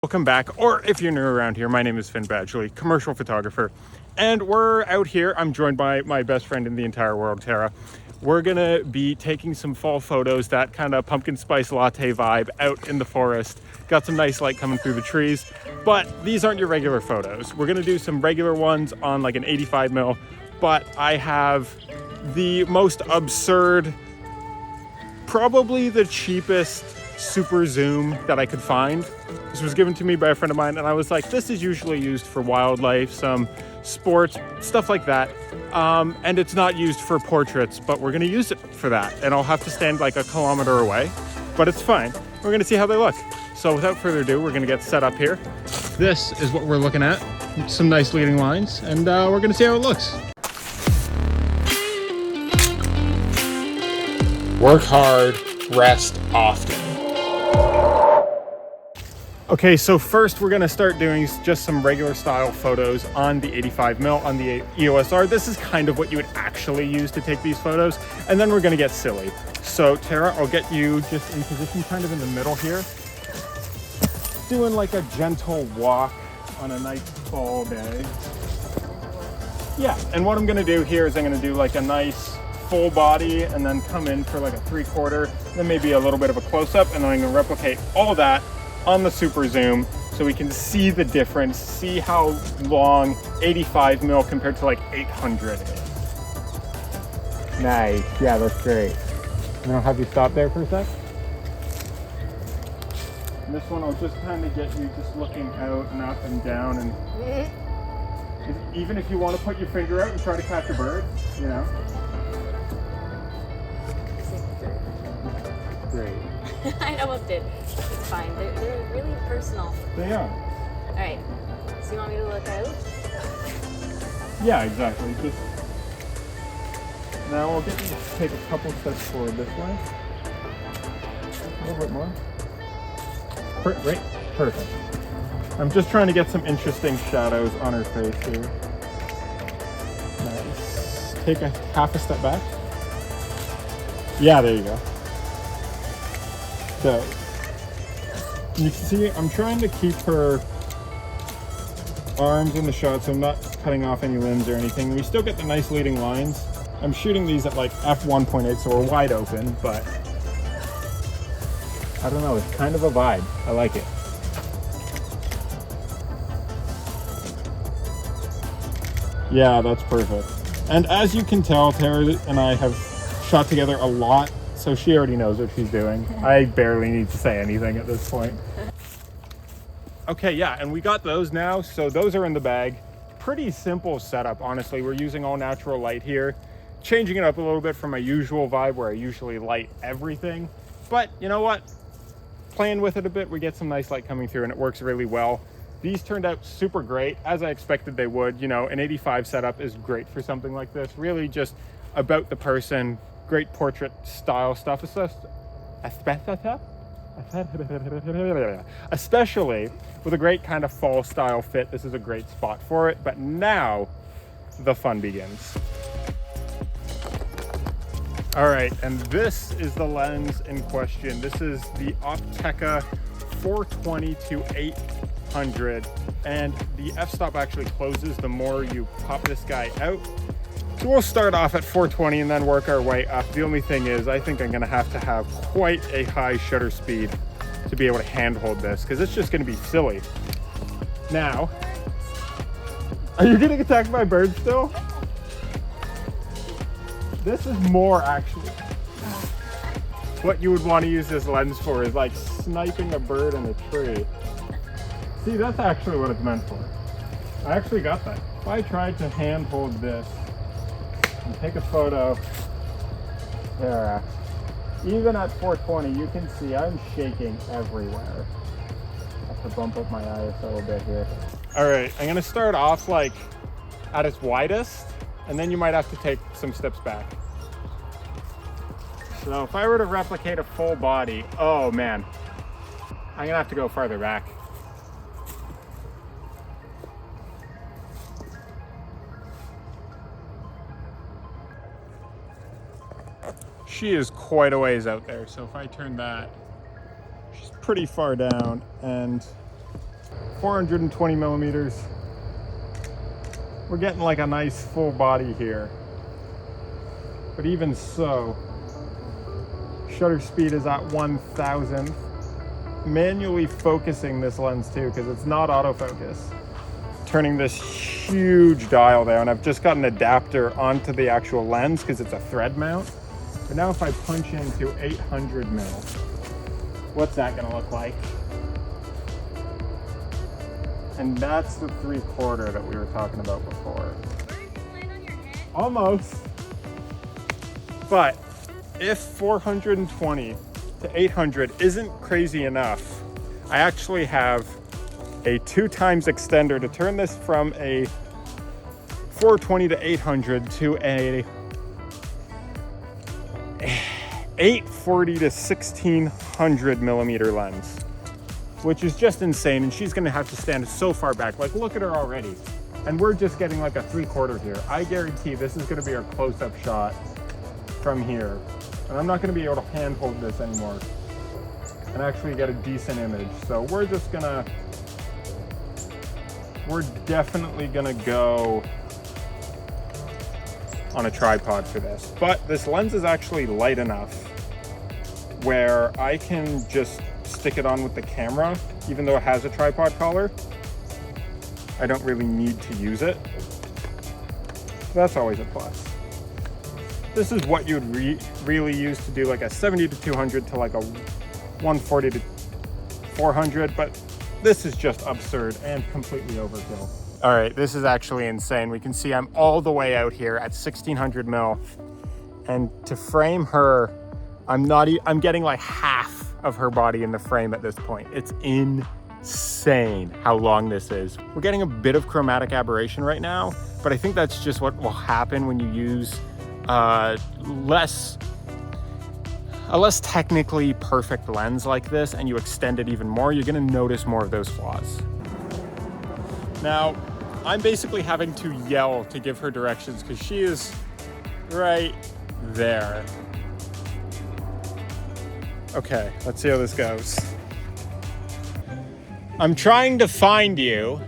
Welcome back, or if you're new around here, my name is Finn Badgley, commercial photographer, and we're out here. I'm joined by my best friend in the entire world, Tara. We're gonna be taking some fall photos, that kind of pumpkin spice latte vibe out in the forest. Got some nice light coming through the trees, but these aren't your regular photos. We're gonna do some regular ones on like an 85mm, but I have the most absurd, probably the cheapest super zoom that I could find. This was given to me by a friend of mine, and I was like, this is usually used for wildlife, some sports, stuff like that. And it's not used for portraits, but we're gonna use it for that. And I'll have to stand like a kilometer away, but it's fine. We're gonna see how they look. So without further ado, we're gonna get set up here. This is what we're looking at. Some nice leading lines, and we're gonna see how it looks. Work hard, rest often. Okay, so first we're gonna start doing just some regular style photos on the 85mm, on the EOS R. This is kind of what you would actually use to take these photos, and then we're gonna get silly. So Tara, I'll get you just in position kind of in the middle here. Doing like a gentle walk on a nice fall day. Yeah, and what I'm gonna do here is I'm gonna do like a nice full body and then come in for like a 3/4, then maybe a little bit of a close-up, and then I'm gonna replicate all of that on the super zoom so we can see the difference, see how long 85mm compared to like 800 is. Nice, yeah, that's great. And I'll have you stop there for a sec. And this one I'll just kind of get you just looking out and up and down, and even if you want to put your finger out and try to catch a bird, you know. Great. I almost did. It's fine. They're really personal. They are. All right. So you want me to look out? Yeah, exactly. Just now I'll get you to take a couple steps forward this way. A little bit more. Right. Perfect. I'm just trying to get some interesting shadows on her face here. Nice. Take a half a step back. Yeah, there you go. So you can see I'm trying to keep her arms in the shot so I'm not cutting off any limbs or anything. We still get the nice leading lines. I'm shooting these at like f1.8, so we're wide open, but I don't know, it's kind of a vibe. I like it. Yeah, that's perfect. And as you can tell, Tara and I have shot together a lot, so she already knows what she's doing. I barely need to say anything at this point. Okay, yeah, and we got those now, so those are in the bag. Pretty simple setup, honestly. We're using all natural light here, changing it up a little bit from my usual vibe where I usually light everything. But you know what? Playing with it a bit, we get some nice light coming through and it works really well. These turned out super great, as I expected they would. You know, an 85 setup is great for something like this. Really just about the person, great portrait style stuff, especially with a great kind of fall style fit. This is a great spot for it, but now the fun begins. All right, and this is the lens in question. This is the Uppbeat 420 to 800, and the f-stop actually closes the more you pop this guy out. So we'll start off at 420 and then work our way up. The only thing is, I think I'm gonna have to have quite a high shutter speed to be able to handhold this, because it's just gonna be silly. Now, are you getting attacked by birds still? This is more actually. What you would want to use this lens for is like sniping a bird in a tree. See, that's actually what it's meant for. I actually got that. If I tried to handhold this and take a photo, there, even at 420, you can see I'm shaking everywhere. I have to bump up my ISO a bit here. All right, I'm gonna start off like at its widest, and then you might have to take some steps back. So if I were to replicate a full body, oh man, I'm gonna have to go farther back. She is quite a ways out there, so if I turn that, she's pretty far down, and 420 millimeters. We're getting like a nice full body here. But even so, shutter speed is at 1,000th. Manually focusing this lens too, because it's not autofocus. Turning this huge dial down. I've just got an adapter onto the actual lens because it's a thread mount. But now if I punch into 800 mil, what's that gonna look like? And that's the 3/4 that we were talking about before. Almost. But if 420 to 800 isn't crazy enough, I actually have a 2x extender to turn this from a 420 to 800 to a 840 to 1600 millimeter lens, which is just insane. And she's gonna have to stand so far back. Like, look at her already. And we're just getting like a 3/4 here. I guarantee this is gonna be our close-up shot from here. And I'm not gonna be able to handhold this anymore and actually get a decent image. So we're definitely gonna go on a tripod for this. But this lens is actually light enough where I can just stick it on with the camera, even though it has a tripod collar. I don't really need to use it. That's always a plus. This is what you'd really use to do like a 70 to 200 to like a 140 to 400, but this is just absurd and completely overkill. All right, this is actually insane. We can see I'm all the way out here at 1600 mil, and to frame her, I'm getting like half of her body in the frame at this point. It's insane how long this is. We're getting a bit of chromatic aberration right now, but I think that's just what will happen when you use a less technically perfect lens like this and you extend it even more. You're gonna notice more of those flaws. Now, I'm basically having to yell to give her directions because she is right there. Okay, let's see how this goes. I'm trying to find you.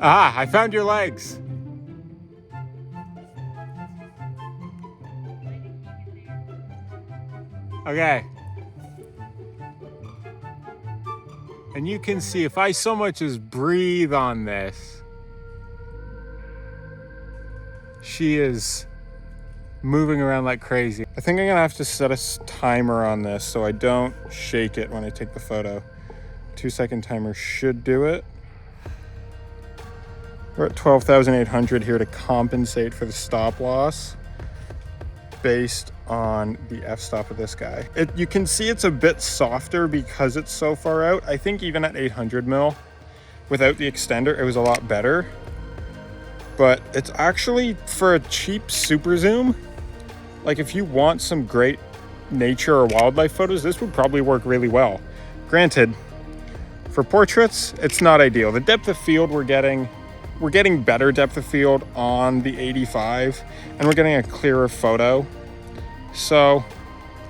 Ah, I found your legs. Okay. And you can see if I so much as breathe on this, she is moving around like crazy. I think I'm gonna have to set a timer on this so I don't shake it when I take the photo. 2-second timer should do it. We're at 12,800 here to compensate for the stop loss based on the f-stop of this guy. You can see it's a bit softer because it's so far out. I think even at 800 mil, without the extender, it was a lot better. But it's actually, for a cheap super zoom, like if you want some great nature or wildlife photos, this would probably work really well. Granted, for portraits, it's not ideal. The depth of field we're getting better depth of field on the 85, and we're getting a clearer photo. So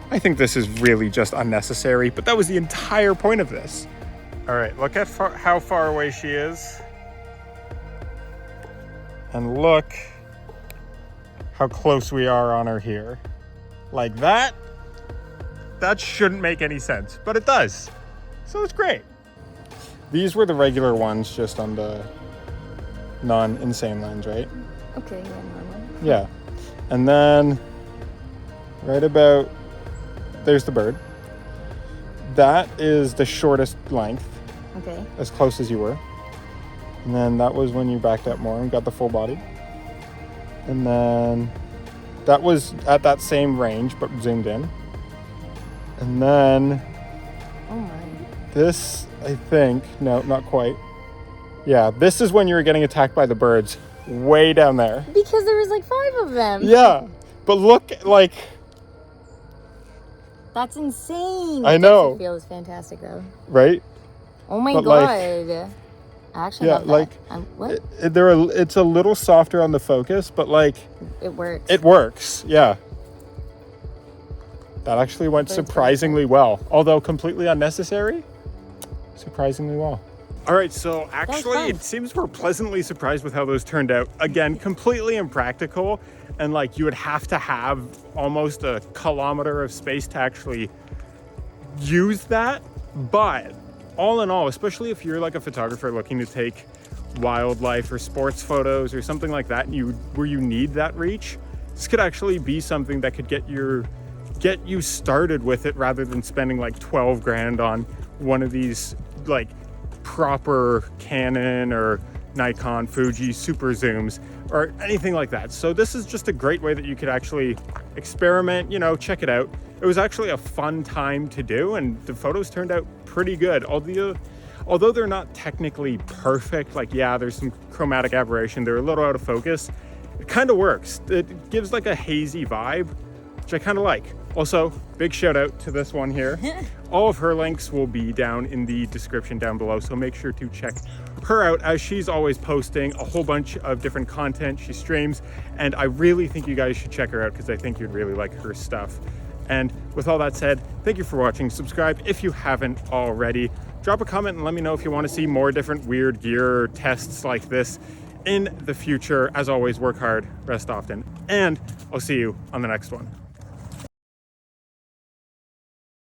I think this is really just unnecessary, but that was the entire point of this. All right, look at how far away she is. And look how close we are on her here. Like that shouldn't make any sense, but it does. So it's great. These were the regular ones, just on the non-insane lens, right? Okay, yeah, normal. Yeah. And then right about, there's the bird. That is the shortest length. Okay. As close as you were. And then that was when you backed up more and got the full body. And then that was at that same range, but zoomed in. And then Oh my. this, I think, no, not quite. Yeah, this is when you were getting attacked by the birds way down there. Because there was like 5 of them. Yeah, but look, like... That's insane. I know. The field is fantastic though. Right? Oh my But, god. like, I actually yeah, love that. like, What? it's a little softer on the focus, but like... It works. It works, yeah. That actually went Birds surprisingly well, although completely unnecessary. Surprisingly well. All right, so actually fun. it seems we're pleasantly surprised with how those turned out. Again, completely impractical, and like you would have to have almost a kilometer of space to actually use that. But all in all, especially if you're like a photographer looking to take wildlife or sports photos or something like that, and where you need that reach, this could actually be something that could get you started with it, rather than spending like 12 grand on one of these like proper Canon or Nikon, Fuji super zooms or anything like that. So this is just a great way that you could actually experiment, check it out. It was actually a fun time to do, and the photos turned out pretty good. Although they're not technically perfect, like, yeah, there's some chromatic aberration, they're a little out of focus, it kind of works. It gives like a hazy vibe, which I kind of like. Also, big shout out to this one here. All of her links will be down in the description down below, so make sure to check her out, as she's always posting a whole bunch of different content. She streams, and I really think you guys should check her out because I think you'd really like her stuff. And with all that said, thank you for watching. Subscribe if you haven't already. Drop a comment and let me know if you want to see more different weird gear tests like this in the future. As always, work hard, rest often, and I'll see you on the next one.